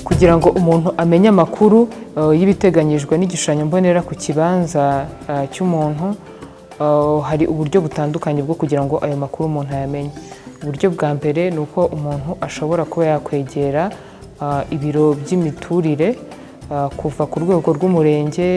kugira ngo umuntu amenye amakuru y'ibiteganyijwe n'igishushanyo mbonera ku kibanza cy'umuntu. Hari uburyo butandukanye bwo kugira ngo ayo makuru umuntu ayamenye. Uburyo bwa mbere ni uko umuntu ashobora kuba yakwegera ibiro by'imiturire kuva ku rwego rw'umurenge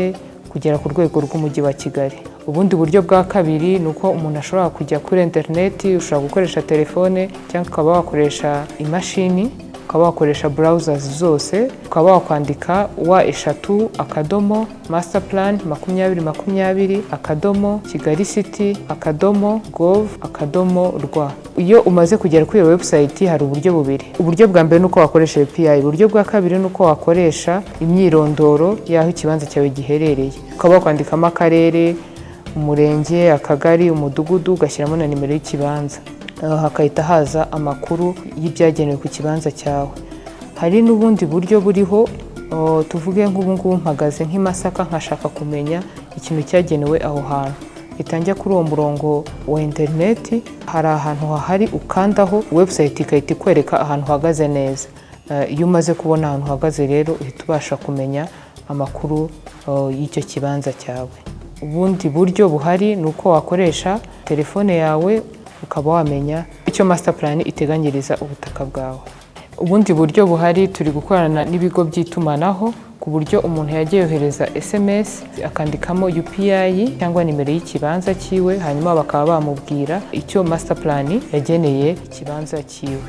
kugera ku rwego rw'umujyi wa Kigali. Ubundi buryo bwa kabiri ni uko umuntu ashobora kujya kuri interineti, ushobora gukoresha telefone cyangwa ukaba wakoresha imashini, ukaba wakoresha browsers zose, ukaba wakwandika wa@masterplan2020/kigali-city/gov/rw. Iyo umaze kugera kuri iyo website hari uburyo bubiri. Uburyo bwa mbere ni uko wakoresha API, uburyo bwa kabiri ni uko wakoresha imyirondoro y'aho ikibanza cyawe giherereye. Ukaba wakwandikamo akarere, umurenge, akagari, umudugudu, ugashyiramo na nimero y'ikibanza. Hakahita haza amakuru y'ibyagenewe ku kibanza cyawe. Hari n'ubundi buryo buriho, tuvuge nk'ubu mpagaze nk'i Masaka nkashaka kumenya ikintu cyagenewe aho hantu. Itangira kuri uwo murongo wa interineti, hari ahantu hahari ukandaho, website ikahita ikwereka ahantu uhagaze neza. Iyo umaze kubona ahantu uhagaze rero uhita ubasha kumenya amakuru y'icyo kibanza cyawe. Ubundi buryo buhari ni uko wakoresha telefone yawe ukaba wamenya icyo master plan iteganyiriza ubutaka bwawe. Ubundi buryo buhari, turi gukorana n'ibigo by'itumanaho ku buryo umuntu yagiye yohereza SMS akandikamo UPI cyangwa nimero y'ikibanza cyiwe, hanyuma bakaba bamubwira icyo master plan yageneye ikibanza cyiwe.